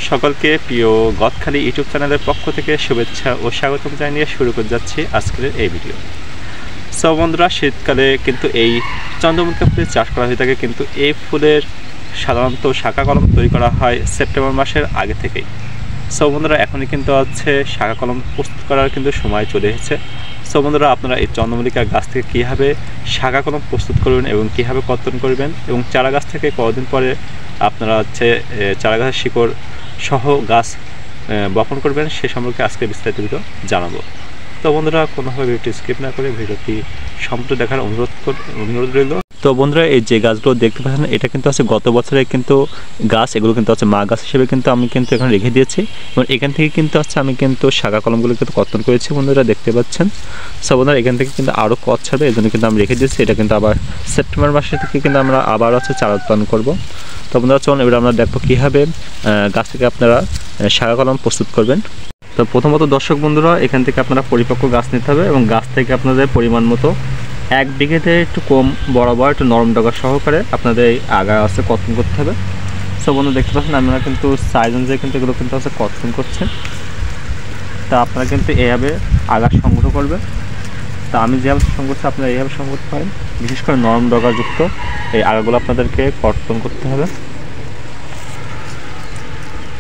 সকলকে প্রিয় গদখালি ইউটিউব চ্যানেলের পক্ষ থেকে শুভেচ্ছা ও স্বাগতম জানিয়ে শুরু করে যাচ্ছি আজকের এই ভিডিও। সো বন্ধুরা, শীতকালে কিন্তু এই চন্দ্রমল্লিকা ফুলের চাষ করা হয়ে থাকে, কিন্তু এই ফুলের সাধারণত শাখা কলম তৈরি করা হয় সেপ্টেম্বর মাসের আগে থেকেই। সো বন্ধুরা, এখনই কিন্তু হচ্ছে শাখা কলম প্রস্তুত করার কিন্তু সময় চলে এসেছে। সো বন্ধুরা, আপনারা এই চন্দ্রমল্লিকা গাছ থেকে কীভাবে শাখা কলম প্রস্তুত করবেন এবং কীভাবে কর্তন করবেন এবং চারা গাছ থেকে কতদিন পরে আপনারা হচ্ছে চারা গাছের শিকড় সহ গাছ বপন করবেন সে সম্পর্কে আজকে বিস্তারিত ভিডিও জানাবো। তো বন্ধুরা, কোনোভাবে ভিডিওটি স্কিপ না করে ভিডিওটি সম্পূর্ণ দেখার অনুরোধ রইল। তো বন্ধুরা, এই যে গাছগুলো দেখতে পাচ্ছেন এটা কিন্তু আছে গত বছরের কিন্তু গাছ, এগুলো কিন্তু আছে মা গাছ হিসেবে কিন্তু আমি কিন্তু এখানে রেখে দিয়েছি এবং এখান থেকে কিন্তু আছে আমি কিন্তু শাখা কলমগুলো কিন্তু কর্তন করেছি। বন্ধুরা দেখতে পাচ্ছেন। সো বন্ধুরা, এখান থেকে কিন্তু আরও কচ ছাড়বে, এই জন্য কিন্তু আমি রেখে দিয়েছি। এটা কিন্তু আবার সেপ্টেম্বর মাসে থেকে কিন্তু আমরা আবার হচ্ছে চারা উৎপাদন করবো। তো বন্ধুরা চলুন এবার আমরা দেখবো কীভাবে গাছ থেকে আপনারা শাখা কলম প্রস্তুত করবেন। তো প্রথমত দর্শক বন্ধুরা, এখান থেকে আপনারা পরিপক্ক গাছ নিতে হবে এবং গাছ থেকে আপনাদের পরিমাণ মতো 1 বিঘেতে একটু কম বরাবর একটু নরম ডগা সহকারে আপনাদের এই আগা আছে কর্তন করতে হবে। সো বন্ধু দেখতে পাচ্ছেন আমরা কিন্তু সাইজ অনুযায়ী কিন্তু এগুলো কিন্তু আছে কর্তন করছে। তা আপনারা কিন্তু এইভাবে আগা সংগ্রহ করবেন। তা আমি যেভাবে সংগ্রহ করছি আপনারা এইভাবে সংগ্রহ করতে পারেন। বিশেষ করে নরম ডগাযুক্ত এই আগাগুলো আপনাদেরকে কর্তন করতে হবে।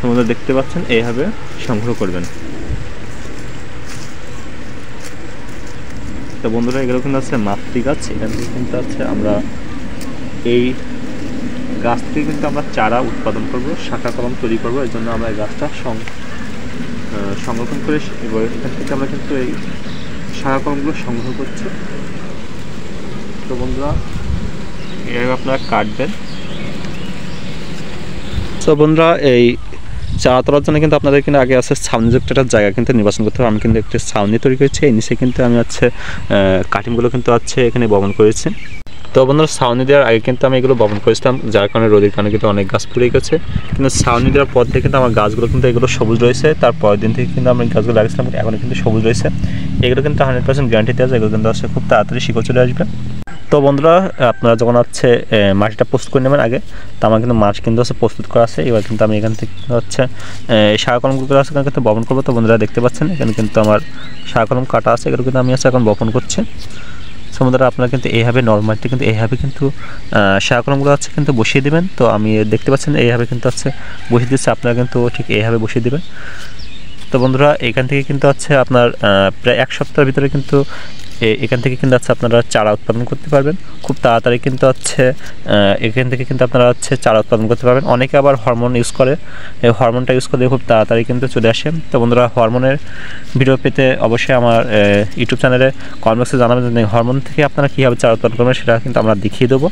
তোমরা দেখতে পাচ্ছেন এইভাবে সংগ্রহ করবেন। তো বন্ধুরা, এগুলো কিন্তু আছে মাতৃ গাছ, এখান থেকে কিন্তু আছে আমরা এই গাছ থেকে কিন্তু আমরা চারা উৎপাদন করব, শাখা কলম তৈরি করব। এর জন্য আমরা এই গাছটা সংরক্ষণ করে এখান থেকে আমরা কিন্তু এই শাখা কলমগুলো সংগ্রহ করছি। তো বন্ধুরা, এভাবে আপনারা কাটবেন। তো বন্ধুরা, এই চারা তোলার জন্য কিন্তু আপনাদের কিন্তু আগে আছে ছাউনিযুক্ত একটা জায়গা কিন্তু নির্বাচন করতে হবে। আমি কিন্তু একটি ছাউনি তৈরি করেছি, এই নিচে কিন্তু আমি হচ্ছে কাটিংগুলো কিন্তু আছে এখানে বপন করেছি। তো বন্ধুরা, ছাউনি দেওয়ার আগে কিন্তু আমি এগুলো বপন করেছিলাম, যার কারণে রোদের কারণে কিন্তু অনেক গাছ পুড়ে গেছে। কিন্তু ছাউনি দেওয়ার পর থেকে কিন্তু আমার গাছগুলো কিন্তু এগুলো সবুজ রয়েছে। তারপরের দিন থেকে কিন্তু আমি গাছগুলো লাগিয়েছিলাম, এখন কিন্তু সবুজ রয়েছে। এগুলো কিন্তু 100% গ্যারান্টি দেওয়া যায়, এগুলো কিন্তু আসলে খুব তাড়াতাড়ি শিকড় চলে আসবে। তো বন্ধুরা, আপনারা যখন হচ্ছে মাটিটা প্রস্তুত করে নেবেন আগে, তো আমার কিন্তু মাছ কিন্তু হচ্ছে প্রস্তুত করা আছে। এবার কিন্তু আমি এখান থেকে হচ্ছে শাখা কলমগুলো আছে কিন্তু বপন করবো। তো বন্ধুরা দেখতে পাচ্ছেন এখানে কিন্তু আমার শাখা কলম কাটা আছে, এগুলো কিন্তু আমি হচ্ছে এখন বপন করছি। সো বন্ধুরা, আপনারা কিন্তু এইভাবে নর্মালিটি কিন্তু এইভাবে কিন্তু শাখা কলমগুলো আছে কিন্তু বসিয়ে দেবেন। তো আমি দেখতে পাচ্ছেন এইভাবে কিন্তু হচ্ছে বসিয়ে দিচ্ছি, আপনারা কিন্তু ঠিক এইভাবে বসিয়ে দেবেন। তো বন্ধুরা, এখান থেকে কিন্তু হচ্ছে আপনার প্রায় 1 সপ্তাহের ভিতরে কিন্তু এখান থেকে কিন্তু হচ্ছে আপনারা চারা উৎপাদন করতে পারবেন খুব তাড়াতাড়ি। কিন্তু হচ্ছে এখান থেকে কিন্তু আপনারা হচ্ছে চারা উৎপাদন করতে পারবেন। অনেকে আবার হরমোন ইউজ করে, এই হরমোনটা ইউজ করলে খুব তাড়াতাড়ি কিন্তু চলে আসে। তো বন্ধুরা, হরমোনের ভিডিও পেতে অবশ্যই আমার ইউটিউব চ্যানেলে কমেন্ট বক্সে জানাবেন যে হরমোন থেকে আপনারা কীভাবে চারা উৎপাদন করবেন সেটা কিন্তু আমরা দেখিয়ে দেবো।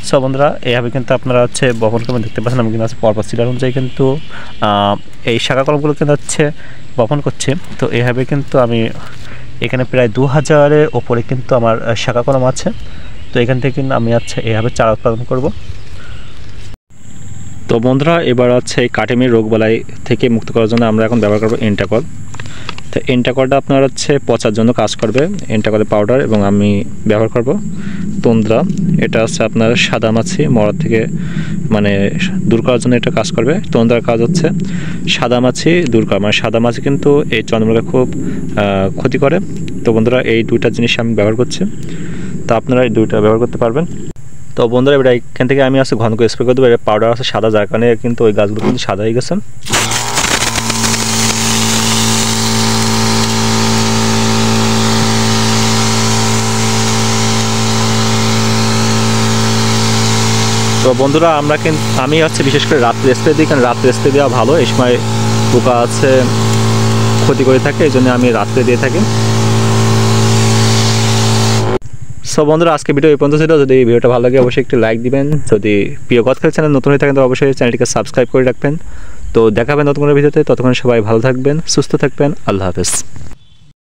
সো বন্ধুরা, এইভাবে কিন্তু আপনারা হচ্ছে বপন করবেন। দেখতে পাচ্ছেন আমি কিন্তু হচ্ছে পরপর সিলার অনুযায়ী কিন্তু এই শাখা কলমগুলো কিন্তু হচ্ছে বপন করছে। তো এইভাবে কিন্তু আমি এখানে প্রায় 2000-এর ওপরে কিন্তু আমার শাখা কলম আছে। তো এখান থেকে কিন্তু আমি হচ্ছে এইভাবে চারা উৎপাদন করব। তো বন্ধুরা, এবার হচ্ছে এই কাটিমের রোগবালাই থেকে মুক্ত করার জন্য আমরা এখন ব্যবহার করব এন্টাকল। তো এন্টাকলটা আপনার হচ্ছে পচার জন্য কাজ করবে, এন্টাকলের পাউডার। এবং আমি ব্যবহার করব তন্দ্রা, এটা হচ্ছে আপনার সাদামাছি মরা থেকে মানে দূর করার জন্য এটা কাজ করবে। তন্দ্রার কাজ হচ্ছে সাদামাছি দূর করা, মানে সাদামাছি কিন্তু এই চন্দ্রমল্লিকা খুব ক্ষতি করে। তো বন্ধুরা, এই 2টা জিনিস আমি ব্যবহার করছি, তো আপনারা এই 2টা ব্যবহার করতে পারবেন। তো বন্ধুরা, এবার এখান থেকে আমি আসলে ঘন করে স্প্রে করে দেবো। পাউডার আছে সাদা, যার কারণে কিন্তু ওই গাছগুলো কিন্তু সাদা হয়ে গেছে। তো বন্ধুরা, আমি হচ্ছে বিশেষ করে রাত্রে স্প্রে দিই, কারণ রাত্রে স্প্রে দেওয়া ভালো। এই সময় পোকা আছে ক্ষতি করে থাকে, এই জন্য আমি রাত্রে দিয়ে থাকি। সো বন্ধুরা, আজকে ভিডিও এই পর্যন্ত ছিল। যদি এই ভিডিওটা ভালো লাগে অবশ্যই একটি লাইক দিবেন। যদি প্রিয় গদখালি চ্যানেল নতুন হয়ে থাকেন তো অবশ্যই চ্যানেলটিকে সাবস্ক্রাইব করে রাখবেন। তো দেখাবেন নতুন কোনো ভিডিওতে, ততক্ষণ সবাই ভালো থাকবেন, সুস্থ থাকবেন। আল্লাহ হাফেজ।